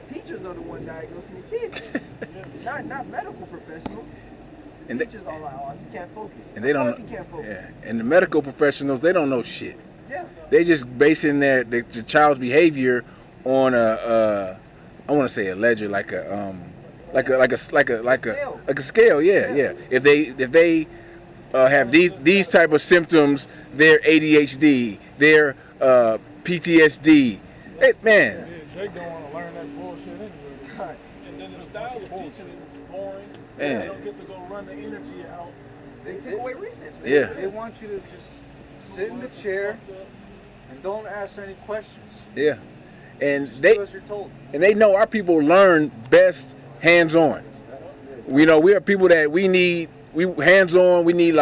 teachers are the one diagnosing the kids. not medical professionals. And teachers are like, oh, he can't focus. And they don't. He can't focus. Yeah. And the medical professionals, they don't know shit. Yeah. They just basing the child's behavior on I want to say a ledger, like a scale. Yeah. If they have these type of symptoms, their ADHD, their PTSD. Hey, man. They don't want to learn that bullshit anyway. And then the style of teaching is boring. Man. They don't get to go run the energy out. They take away recess. Yeah. They want you to just sit in the chair and don't ask any questions. Yeah. And Just they do as you're told. and they know our people learn best hands-on. We are people that we hands-on. We need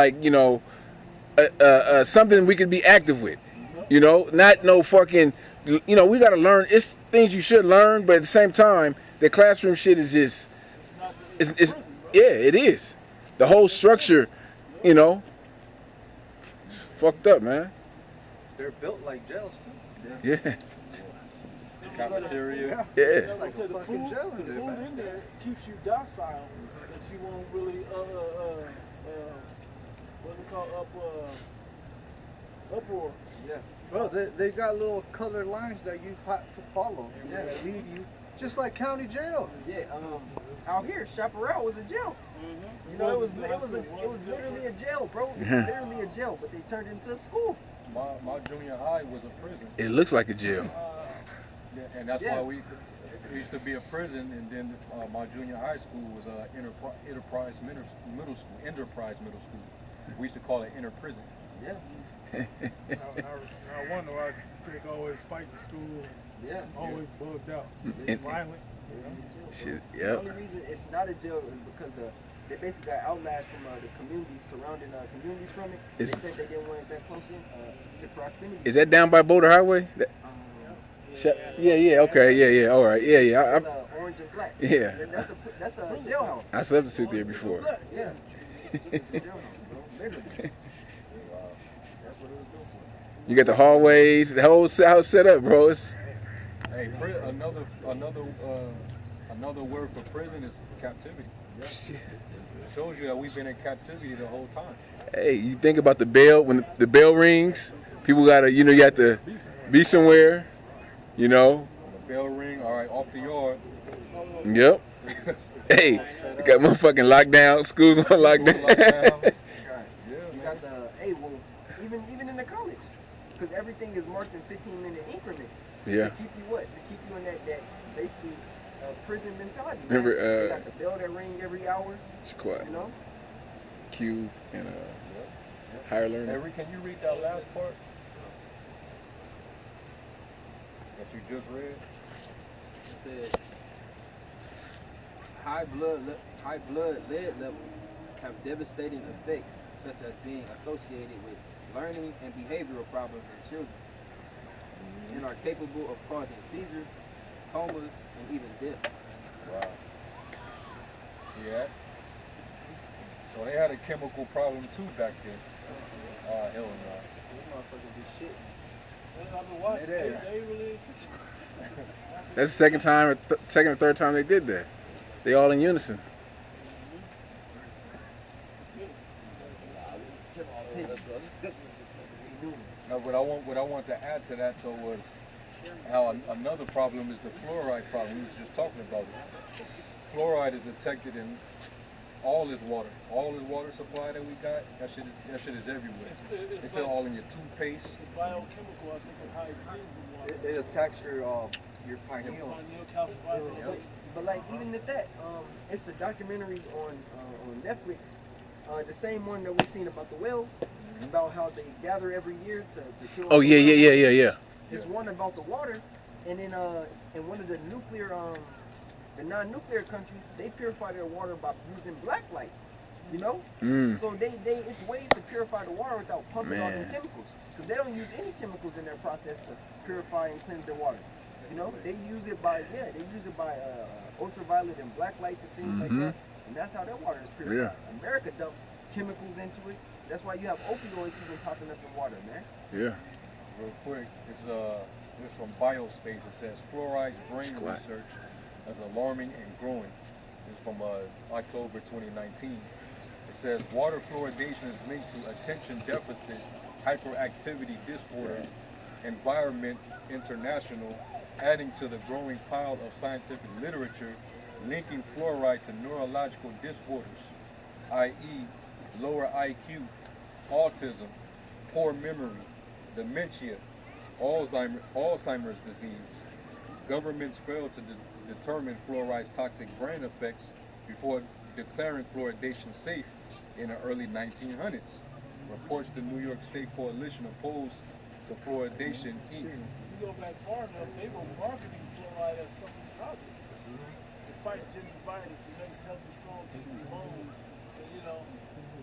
something we can be active with. Not no fucking. We got to learn. It's things you should learn, but at the same time, the classroom shit is just. It is. The whole structure, fucked up, man. They're built like jails too. Yeah. Cafeteria. Yeah. Like I said, the food in there keeps you docile, that you won't really what we call uproar. Yeah. Bro, they got little colored lines that you have to follow. Yeah. That lead you, just like county jail. Yeah. Out here, Chaparral was a jail. Mm-hmm. It was literally a jail, bro. It was literally a jail, but they turned into a school. My junior high was a prison. It looks like a jail. And that's why we used to be a prison, and then my junior high school was Enterprise Middle School. We used to call it Inner Prison. Yeah. I wonder why kids always fight in school. Yeah. Always bugged out. And- Violent. Shit. The Yep. only reason it's not a jail is because they basically got outlashed from the communities, surrounding communities from it. They said they didn't want it that close to proximity. Is that down by Boulder Highway? Yeah. Okay. Yeah. All right. Yeah. It's orange and black. Yeah. And that's a jailhouse. I substitute there before. Yeah. It's a jailhouse, bro. Literally. That's what it was built for. You got the hallways, the whole house set up, bro. It's Hey, another word for prison is captivity. shit. It shows you that we've been in captivity the whole time. Hey, you think about the bell when the bell rings. People gotta, you have to be somewhere. When the bell ring, all right, off the yard. Yep. Hey, you got motherfucking lockdown. Schools on lockdown. You got even in the college, because everything is marked in 15-minute increments. Yeah. To keep you what? To keep you in that basically prison mentality. Remember, you got the bell that ring every hour. It's quiet. Q and higher learning. Henry, can you read that last part that you just read? It said high blood lead levels have devastating effects, such as being associated with learning and behavioral problems in children, and are capable of causing seizures, comas, and even death. Wow. Yeah. So they had a chemical problem too back then. Hell no. These motherfuckers do shit. They really. That's the second time, second or third time they did that. They all in unison. No, what I want to add to that though was how another problem is the fluoride problem. We was just talking about it. Fluoride is detected in all this water supply that we got. That shit is everywhere. It's all in your toothpaste. It's a biochemical, I think, of high grade water. It attacks your pineal. But like even at that, it's a documentary on Netflix. The same one that we've seen about the whales, about how they gather every year to kill. Oh yeah. There's one about the water, and then in one of the the non-nuclear countries, they purify their water by using black light. So they it's ways to purify the water without pumping all the chemicals, because they don't use any chemicals in their process to purify and cleanse their water. They use it by ultraviolet and black lights and things like that, and that's how their water is purified. America dumps chemicals into it. That's why you have opioids even popping up in water, man. Yeah. Real quick, it's from Biospace. It says fluoride's brain research as alarming and growing. This is from October 2019. It says water fluoridation is linked to attention deficit hyperactivity disorder, Environment International, adding to the growing pile of scientific literature linking fluoride to neurological disorders, i.e., lower IQ, autism, poor memory, dementia, Alzheimer's disease. Governments failed to determine fluoride's toxic brain effects before declaring fluoridation safe in the early 1900s. Reports the New York State Coalition opposed to fluoridation, Inc. You go back far enough, they were marketing fluoride as something positive. It fights gingivitis, it makes healthy, strong, tissue bones, and, you know,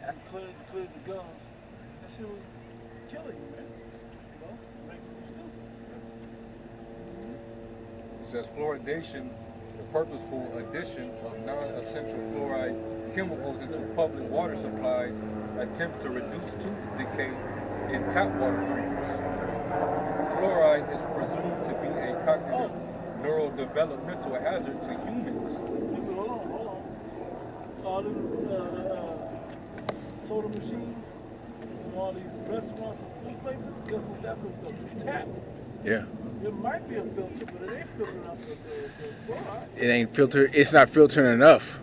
it clears the gums. That shit was killing you, man. You know, making you stupid. It says fluoridation, the purposeful addition of non-essential fluoride chemicals into public water supplies, attempts to reduce tooth decay in tap water treatments. Fluoride is presumed to be a cognitive neurodevelopmental hazard to humans. Hold on. All the soda machines and all these restaurants and food places, guess what that's a tap. Yeah. It might be a filter, but it ain't filtering out the fluoride. It ain't filtered. It's not filtering enough.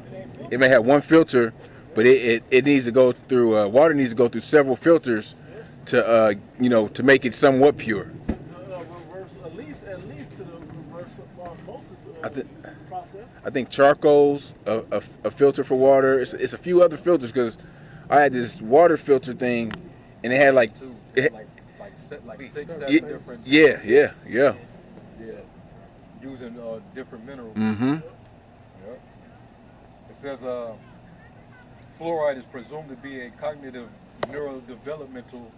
It may have one filter, but it needs to go through. Water needs to go through several filters to to make it somewhat pure. Reverse, at least to the reverse osmosis process. I think charcoal's a filter for water. It's a few other filters because I had this water filter thing, and it had like six, seven different. Yeah. Using different minerals. Mm-hmm. Yep. It says fluoride is presumed to be a cognitive neurodevelopmental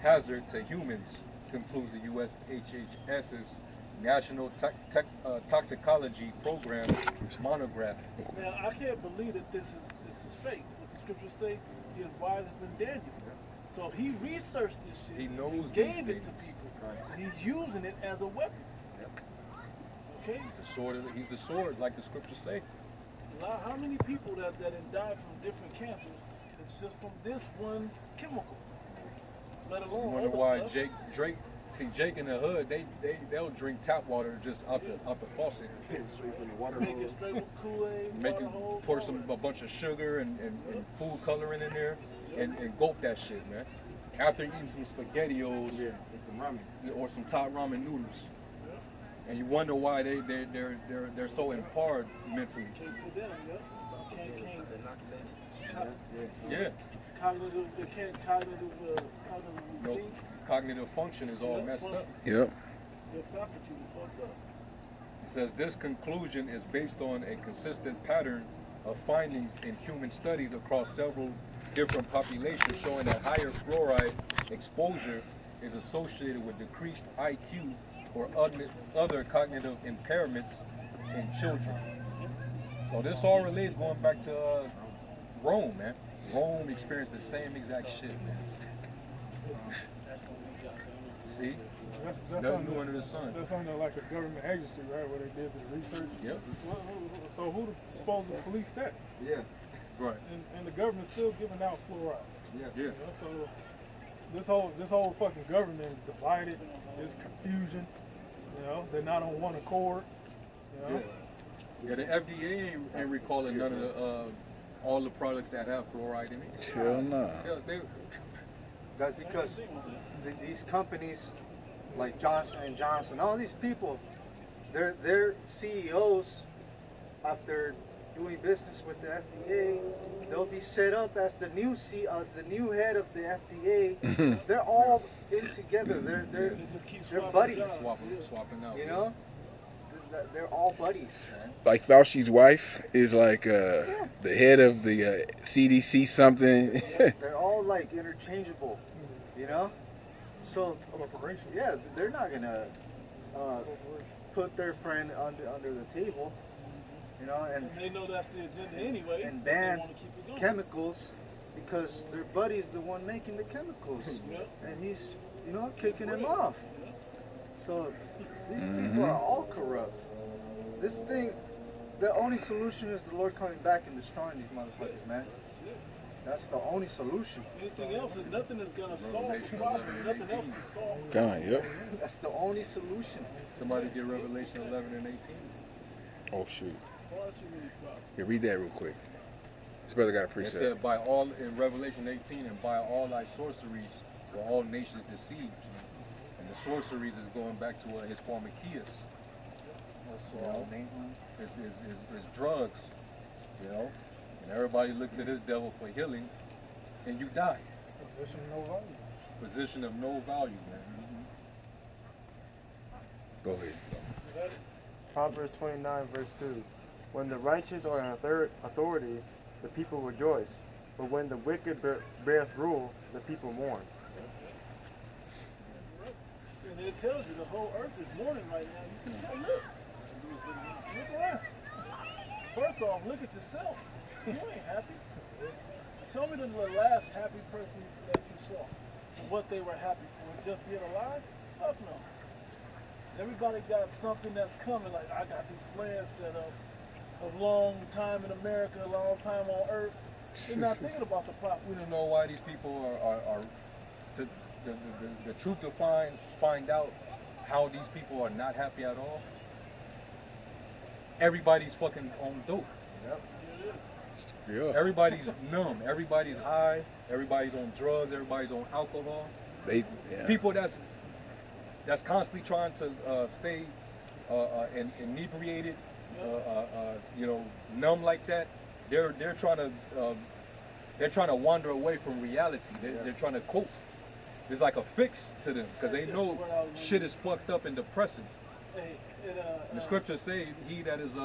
hazard to humans, concludes the U.S. HHS's National Toxicology Program monograph. Now, I can't believe that this is fake. What the scriptures say, he is wiser than Daniel. So he researched this shit. He knows gave these it to things. people. And he's using it as a weapon. Okay? He's the sword, like the scriptures say. How many people that have died from different cancers, it's just from this one chemical? Let alone You wonder other why stuff. Jake in the hood, they'll drink tap water just out the faucet. Make it straight with Kool-Aid, Pour a bunch of sugar and food coloring in there and gulp that shit, man. After eating some SpaghettiOs and some ramen. or some top ramen noodles. And you wonder why they're so empowered mentally. Can't sit down, Yeah. Cognitive function is all messed up. Yep. It says this conclusion is based on a consistent pattern of findings in human studies across several different populations showing that higher fluoride exposure is associated with decreased IQ or other cognitive impairments in children. So this all relates going back to Rome, man. Rome experienced the same exact shit, man. See? Nothing new under the sun. That's under like a government agency, right, where they did the research? Yep. So who's supposed to police that? Yeah. Right. And the government's still giving out fluoride. Yeah. Yeah. You know, so this whole fucking government is divided. There's confusion. You know, they're not on one accord. You know? Yeah, the FDA ain't recalling none of the all the products that have fluoride in it. Hell no. Yeah, That's because these companies like Johnson and Johnson, all these people, their CEOs, after doing business with the FDA, they'll be set up as the new head of the FDA. They're all in together. They're buddies. Swapping out. You know, they're all buddies. Like Fauci's wife is like the head of the CDC something. They're all like interchangeable. You know, so yeah, they're not gonna put their friend under the table. You know, and they know that's the agenda anyway. And ban chemicals because their buddy's the one making the chemicals, and he's kicking him off. So these people are all corrupt. This thing, The only solution is the Lord coming back and destroying these motherfuckers, man. That's the only solution. Anything else, nothing is gonna solve the Revelation problem. 11 and Nothing 18. else can solve. God, yep. That's the only solution. Somebody get Revelation 11 and 18. Oh shoot. Far too many problems. Yeah, read that real quick. This brother got a It precept. said, by all, in Revelation 18, and by all thy sorceries were all nations deceived. And the sorceries is going back to his former Kias. You know, is drugs, you know, and everybody looks at this devil for healing, and you die. Position of no value. Position of no value, man. Go ahead. Proverbs 29, verse 2. When the righteous are in authority, the people rejoice. But when the wicked beareth rule, the people mourn. And it tells you the whole earth is mourning right now. You can tell, look. Look around. First off, look at yourself. You ain't happy. Show me the last happy person that you saw. And what they were happy for. Just being alive? Fuck no. Everybody got something that's coming. Like, I got these plans set up. A long time in America, a long time on earth. They're not thinking about the problem. We don't know why these people are the truth to find out how these people are not happy at all. Everybody's fucking on dope. Yeah. Everybody's numb. Everybody's high. Everybody's on drugs. Everybody's on alcohol. People that's constantly trying to stay inebriated, you know, numb like that. They're trying to wander away from reality. They're trying to cope. It's like a fix to them because they know shit is fucked up and depressing. The scriptures say, "He that is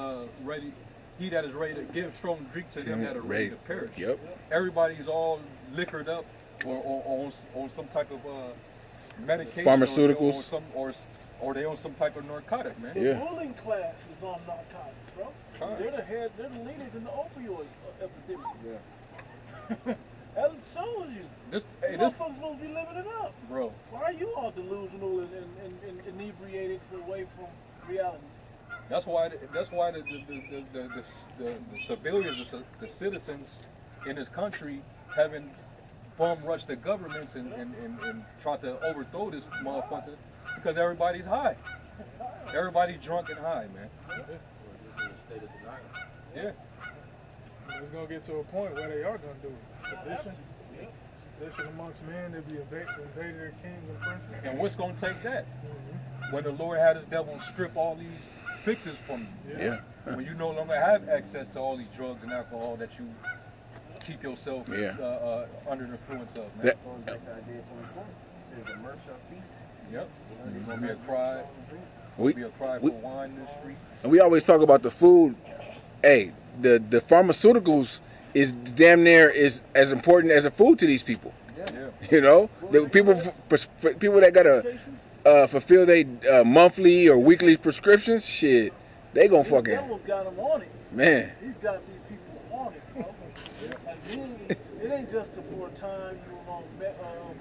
ready to give strong drink to them that are ready to perish." Yep. Everybody's all liquored up or on some type of medication, pharmaceuticals, or they on some type of narcotic, man. The ruling class is on narcotics, bro. They're the leaders in the opioid epidemic. Yeah. That shows you. This folks supposed to be living it up, bro. Why are you all delusional and inebriated away from reality? That's why the civilians, the citizens in this country haven't bum rushed the governments and tried to overthrow this motherfucker because everybody's high. Everybody's drunk and high, man. Yeah. We're going to get to a point where they are going to do it. Sedition amongst men, they'll be invaded their kings and princes. And what's going to take that? When the Lord had his devil strip all these fixes from you. Yeah. When you no longer have access to all these drugs and alcohol that you keep yourself under the influence of, man. Going back to Isaiah 24, it says the mirth shall cease. Yep. There's going to be a cry. Be a cry for wine in the street. And we always talk about the food. Hey, the pharmaceuticals is damn near is as important as the food to these people. Yeah. You know, the people that gotta fulfill their monthly or weekly prescriptions, shit, they gonna fucking. The devil's got them on it. Man. He's got these people on it, bro. Like, it ain't just for a time you on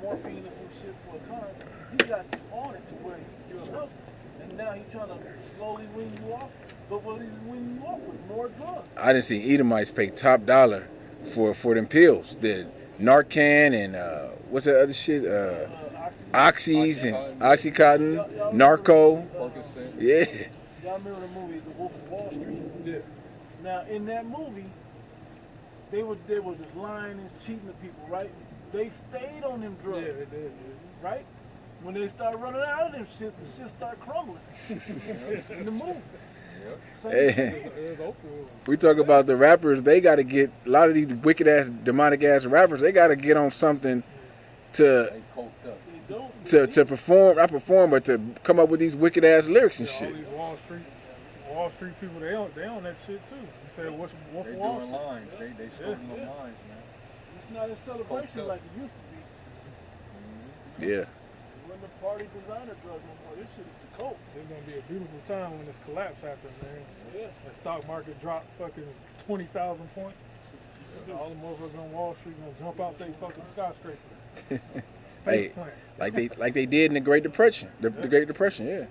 morphine or some shit for a time. He got you on it to where you're hooked, and now he's trying to slowly wean you off. But what he's weaning you off with more drugs. I done seen Edomites pay top dollar for them pills. The Narcan and what's that other shit? Oxys and Oxycontin, Narco. Yeah. Y'all remember the movie The Wolf of Wall Street? Yeah. Now in that movie, they was just lying and cheating the people, right? They stayed on them drugs. Yeah, they did. Right? When they start running out of them shit, the shit start crumbling. In the movie. Hey, we talk about the rappers. They got to get a lot of these wicked ass, demonic ass rappers. They got to get on something to perform, not perform, but to come up with these wicked ass lyrics and shit. All these Wall Street people, they on that shit too. You say what's Wall Street? They doing lines. They starting the lines, man. It's not a celebration like it used to be. Yeah. When the party designer drugs no more, this shit is the coke. It's gonna be a beautiful time when this collapse happens, man. Yeah. The stock market dropped fucking 20,000 points. All the motherfuckers on Wall Street gonna jump out they fucking skyscraper. Hey, like they did in the Great Depression. The Great Depression, yeah.